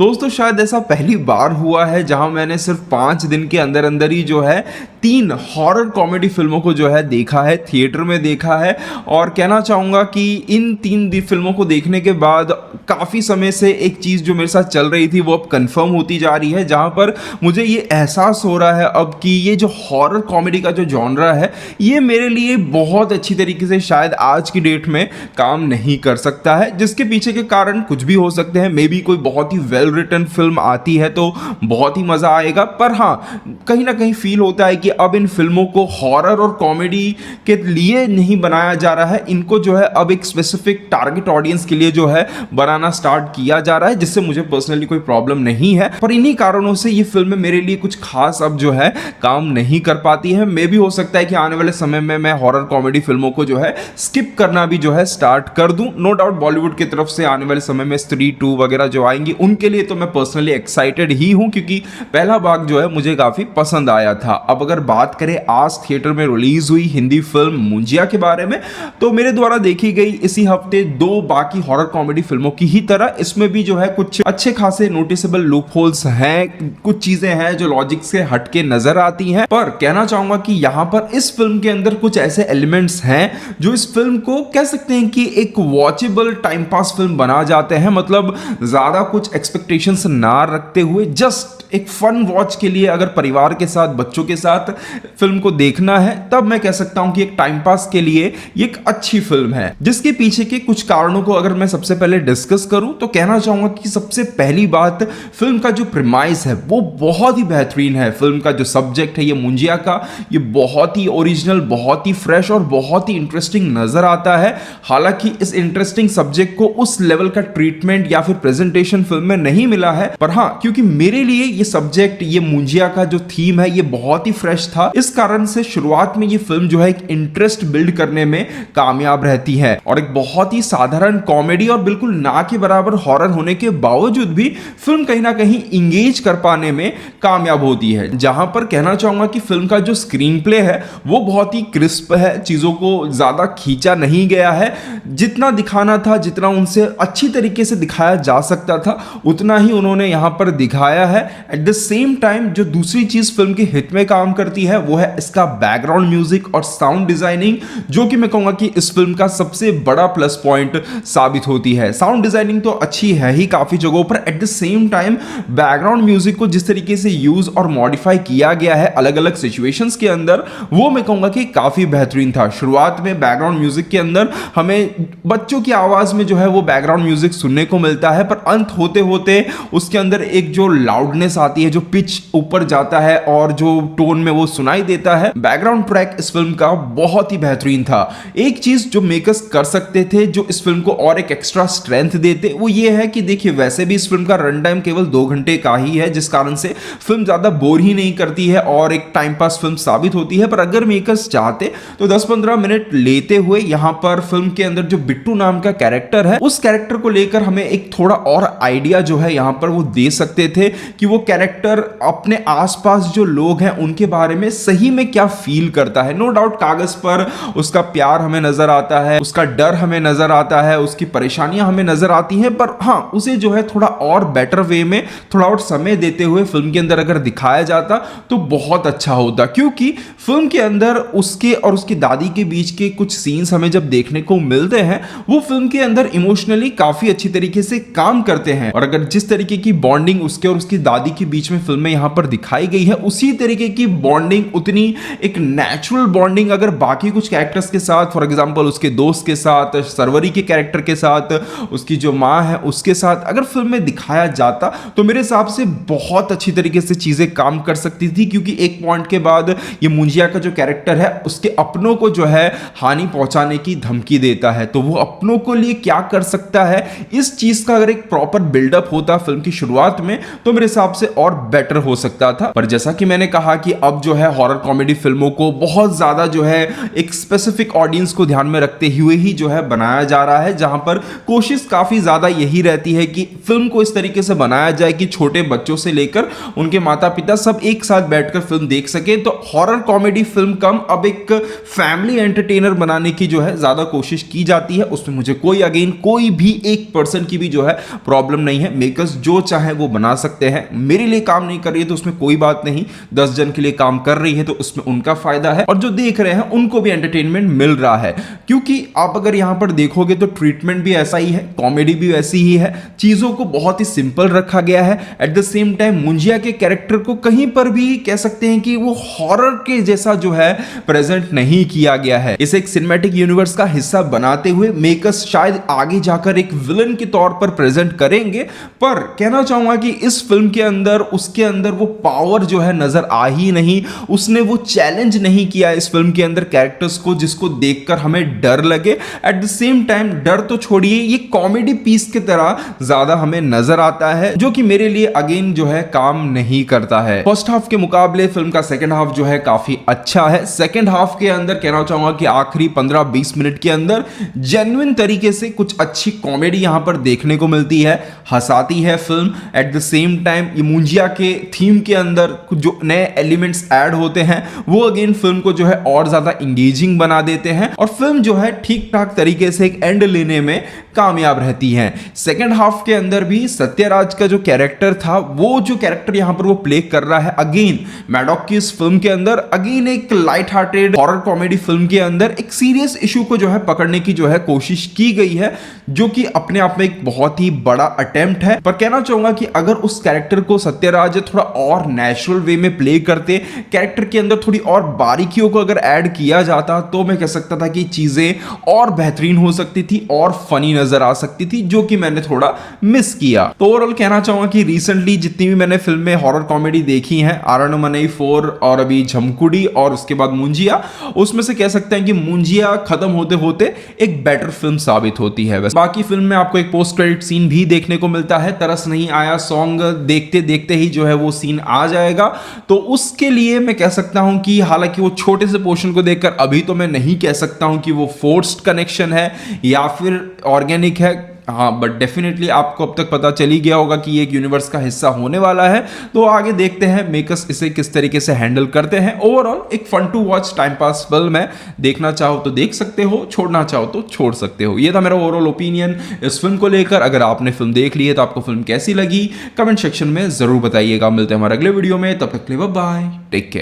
दोस्तों शायद ऐसा पहली बार हुआ है जहां मैंने सिर्फ 5 दिन के अंदर अंदर ही जो है 3 हॉरर कॉमेडी फिल्मों को जो है देखा है, थिएटर में देखा है। और कहना चाहूँगा कि इन 3 फिल्मों को देखने के बाद काफ़ी समय से एक चीज़ जो मेरे साथ चल रही थी वो अब कंफर्म होती जा रही है, जहां पर मुझे ये एहसास हो रहा है अब कि ये जो हॉरर कॉमेडी का जो जॉनरा है ये मेरे लिए बहुत अच्छी तरीके से शायद आज की डेट में काम नहीं कर सकता है, जिसके पीछे के कारण कुछ भी हो सकते हैं। मे बी कोई बहुत ही वेल रिटन फिल्म आती है तो बहुत ही मजा आएगा, पर हाँ कहीं ना कहीं फील होता है कि अब इन फिल्मों को हॉरर और कॉमेडी के लिए नहीं बनाया जा रहा है, इनको जो है अब एक स्पेसिफिक टारगेट ऑडियंस के लिए जो है बनाना स्टार्ट किया जा रहा है, जिससे मुझे पर्सनली कोई प्रॉब्लम नहीं है। पर इन्हीं कारणों से ये फिल्म मेरे लिए कुछ खास अब जो है काम नहीं कर पाती है। मे भी हो सकता है कि आने वाले समय में मैं हॉरर कॉमेडी फिल्मों को जो है स्किप करना भी जो है स्टार्ट कर दूं। नो डाउट बॉलीवुड की तरफ से आने वाले समय में स्त्री 2 वगैरह जो आएंगी उनके लिए तो मैं पर्सनली एक्साइटेड ही हूं, क्योंकि पहला भाग जो है मुझे काफी पसंद आया था। अब अगर बात करें आज थिएटर में रिलीज हुई हिंदी फिल्म मुंजिया के बारे में, तो मेरे द्वारा देखी गई इसी हफ्ते 2 बाकी हॉरर कॉमेडी फिल्मों की ही तरह इसमें भी जो है कुछ अच्छे खासे नोटिसेबल लूप होल्स हैं, कुछ चीजें हैं जो लॉजिक से हटके नजर आती हैं। पर कहना चाहूंगा कि यहां पर इस फिल्म के अंदर कुछ ऐसे एलिमेंट्स हैं जो इस फिल्म को कह सकते हैं कि एक वॉचेबल टाइम पास फिल्म बना जाते हैं। मतलब ज्यादा कुछ एक्सपेक्टेशंस ना रखते हुए जस्ट एक फन वॉच के लिए अगर परिवार के साथ बच्चों के साथ फिल्म को देखना है तब मैं कह सकता हूं कि एक टाइम पास के लिए ये एक अच्छी फिल्म है। जिसके पीछे के कुछ कारणों को अगर मैं सबसे पहले डिस्कस करूं तो कहना चाहूंगा कि सबसे पहली बात, फिल्म का जो प्रीमाइस है वो बहुत ही बेहतरीन है। फिल्म का जो सब्जेक्ट है ये मुंजिया का, ये बहुत ही ओरिजिनल, बहुत ही फ्रेश और बहुत ही इंटरेस्टिंग नजर आता है। हालांकि इस इंटरेस्टिंग सब्जेक्ट को उस लेवल का ट्रीटमेंट या फिर प्रेजेंटेशन फिल्म में नहीं मिला है, पर हाँ क्योंकि मेरे लिए ये सब्जेक्ट, ये मुंजिया का जो थीम है ये बहुत ही फ्रेश था, इस कारण से शुरुआत में ये फिल्म जो है एक इंटरेस्ट बिल्ड करने में कामयाब रहती है। और एक बहुत ही साधारण कॉमेडी और बिल्कुल ना के बराबर हॉरर होने के बावजूद भी फिल्म कहीं ना कहीं इंगेज कर पाने में कामयाब होती है। जहां पर कहना चाहूंगा कि फिल्म का जो स्क्रीन प्ले है वो बहुत ही क्रिस्प है, चीजों को ज्यादा खींचा नहीं गया है, जितना दिखाना था, जितना उनसे अच्छी तरीके से दिखाया जा सकता था उतना ही उन्होंने यहां पर दिखाया है। एट द सेम टाइम जो दूसरी चीज फिल्म की हिट में काम करती है वो है इसका बैकग्राउंड म्यूजिक और साउंड डिजाइनिंग, जो कि मैं कहूंगा कि इस फिल्म का सबसे बड़ा प्लस पॉइंट साबित होती है। साउंड डिजाइनिंग तो अच्छी है ही काफी जगहों पर, at the same time background music को जिस तरीके से यूज और मॉडिफाई किया गया है अलग अलग सिचुएशंस के अंदर, वो मैं कहूंगा कि काफी बेहतरीन था। शुरुआत में बैकग्राउंड म्यूजिक के अंदर हमें बच्चों की आवाज में जो है वो बैकग्राउंड म्यूजिक सुनने को मिलता है, पर अंत होते होते उसके अंदर एक जो लाउडनेस आती है, जो पिच ऊपर जाता है और जो टोन में वो सुनाई देता है। बैकग्राउंड ट्रैक इस फिल्म का बहुत ही बेहतरीन था। एक चीज जो मेकर्स कर सकते थे जो इस फिल्म को और एक एक्स्ट्रा स्ट्रेंथ देते, वो ये है कि देखिए वैसे भी इस फिल्म का रन टाइम केवल 2 घंटे का ही है, जिस कारण से फिल्म ज्यादा बोर ही नहीं करती है और एक टाइम पास फिल्म साबित होती है। पर अगर मेकर्स चाहते तो 10-15 मिनट लेते हुए यहां पर फिल्म के अंदर जो बिट्टू नाम का कैरेक्टर है उस कैरेक्टर को लेकर हमें एक थोड़ा और आइडिया जो है यहां पर वो दे सकते थे कि वो कैरेक्टर अपने आसपास जो लोग हैं उनके बारे में सही में क्या फील करता है। नो डाउट कागज पर उसका प्यार हमें नजर आता है, उसका डर हमें नजर आता है, उसकी परेशानियां हमें नजर आती हैं, पर हाँ उसे जो है थोड़ा और बेटर वे में, थोड़ा और समय देते हुए फिल्म के अंदर अगर दिखाया जाता तो बहुत अच्छा होता। क्योंकि फिल्म के अंदर उसके और उसकी दादी के बीच के कुछ सीन्स हमें जब देखने को मिलते हैं वो फिल्म के अंदर इमोशनली काफी अच्छी तरीके से काम करते हैं। और अगर जिस तरीके की बॉन्डिंग उसके और उसकी दादी के बीच में फिल्म में यहां पर दिखाई गई है, उसी तरीके की बॉन्डिंग, उतनी एक नेचुरल बॉन्डिंग अगर बाकी कुछ कैरेक्टर्स के साथ, फॉर एग्जांपल उसके दोस्त के साथ, सरवरी के कैरेक्टर के साथ, उसकी जो मां है उसके साथ अगर फिल्म में दिखाया जाता तो मेरे हिसाब से बहुत अच्छी तरीके से चीजें काम कर सकती थी। क्योंकि एक पॉइंट के बाद ये मुंजिया का जो कैरेक्टर है उसके अपनों को जो है हानि पहुंचाने की धमकी देता है, तो वो अपनों को लिए क्या कर सकता है, इस चीज का अगर एक प्रॉपर बिल्डअप होता फिल्म की शुरुआत में तो मेरे हिसाब से और बेटर हो सकता था। पर जैसा कि मैंने कहा कि अब जो है हॉरर कॉमेडी फिल्मों को बहुत ज्यादा जो है एक स्पेसिफिक ऑडियंस को ध्यान में रखते हुए ही जो है बनाया जा रहा है, जहां पर कोशिश काफी ज्यादा यही रहती है कि फिल्म को इस तरीके से बनाया जाए कि छोटे बच्चों से लेकर उनके माता पिता सब एक साथ बैठकर फिल्म देख सके। तो हॉरर कॉमेडी फिल्म कम अब एक फैमिली एंटरटेनर बनाने की जो है ज्यादा कोशिश की जाती है। उसमें मुझे कोई भी एक पर्सन की भी जो है प्रॉब्लम नहीं है। मेकर्स जो चाहे वो बना सकते हैं। मेरे लिए काम नहीं कर रही है तो उसमें कोई बात नहीं, 10 जन के लिए काम कर रही है तो उसमें उनका फायदा है और जो देख रहे हैं उनको भी एंटरटेनमेंट मिल रहा है। क्योंकि आप अगर यहां पर देखोगे तो ट्रीटमेंट भी ऐसा ही है, कॉमेडी भी वैसी ही है, चीजों को बहुत ही सिंपल रखा गया है। At the same time Munjya के कैरेक्टर को कहीं पर भी कह सकते हैं कि वो हॉरर के जैसा जो है प्रेजेंट नहीं किया गया है। इसे एक सिनेमैटिक यूनिवर्स का हिस्सा बनाते हुए मेकर्स शायद आगे जाकर एक विलन के तौर पर प्रेजेंट करेंगे, पर कहना चाहूंगा कि इस फिल्म के अंदर उसके अंदर वो पावर जो है नजर आ ही नहीं। उसने वो चैलेंज नहीं किया इस फिल्म के अंदर कैरेक्टर्स को जिसको देखकर हमें डर लगे। एट द सेम टाइम डर तो छोड़िए, ये कॉमेडी पीस की तरह ज्यादा हमें नजर आता है, जो कि मेरे लिए अगेन जो है काम नहीं करता है। फर्स्ट हाफ के मुकाबले फिल्म का सेकंड हाफ जो है काफी अच्छा है। सेकंड हाफ के अंदर कहना चाहूंगा कि आखिरी 15-20 मिनट के अंदर जेन्युइन तरीके से कुछ अच्छी कॉमेडी यहां पर देखने को मिलती है, हंसाती है film. At the same time ये मुंजिया के थीम के अंदर कुछ जो नए एलिमेंट्स ऐड होते हैं वो अगेन फिल्म को जो है और ज्यादा इंगेजिंग बना देते हैं और फिल्म जो है ठीक ठाक तरीके से एक एंड लेने में कामयाब रहती है। सेकंड हाफ के अंदर भी सत्यराज का जो कैरेक्टर था, वो जो कैरेक्टर यहां पर वो प्ले कर रहा है अगेन मैडॉक की इस फिल्म के अंदर अगेन एक light hearted horror comedy film के अंदर एक सीरियस इशू को जो है पकड़ने की जो है कोशिश की गई है, जो कि अपने आप में एक बहुत ही बड़ा अटेम्प्ट है। पर कहना चाहूंगा कि अगर उस कैरेक्टर को सत्यराज थोड़ा और नेचुरल वे में प्ले करते, कैरेक्टर के अंदर थोड़ी और बारीकियों को अगर ऐड किया जाता तो मैं कह सकता था कि चीजें और बेहतरीन हो सकती थी और फनी नजर आ सकती थी, जो कि मैंने थोड़ा मिस किया। तो ओवरऑल कहना चाहूंगा कि रिसेंटली जितनी भी मैंने फिल्में हॉरर कॉमेडी देखी हैं, आरण्यमनई 4 और अभी झमकुड़ी और उसके बाद मुंजिया, उसमें से कह सकते हैं कि मुंजिया खत्म होते होते एक बेटर फिल्म साबित होती है। वैसे बाकी फिल्म में आपको एक पोस्ट क्रेडिट सीन भी देखने को मिलता है। तरस नहीं आया सॉन्ग देखते देखते ही जो है वो सीन आ जाएगा, तो उसके लिए मैं कह सकता हूं कि हालांकि वो छोटे से पोर्शन को देखकर अभी तो मैं नहीं कह सकता हूं कि वो फोर्स्ड कनेक्शन है या फिर ऑर्गेनिक है, हाँ, बट डेफिनेटली आपको अब तक पता चल ही गया होगा कि ये एक यूनिवर्स का हिस्सा होने वाला है। तो आगे देखते हैं मेकर्स इसे किस तरीके से हैंडल करते हैं। ओवरऑल एक fun to watch time pass film है, देखना चाहो तो देख सकते हो, छोड़ना चाहो तो छोड़ सकते हो। ये था मेरा ओवरऑल ओपिनियन इस फिल्म को लेकर। अगर आपने फिल्म देख ली है तो आपको फिल्म कैसी लगी कमेंट सेक्शन में जरूर बताइएगा। मिलते हैं हमारे अगले वीडियो में, तब तक के लिए बाय, टेक केयर।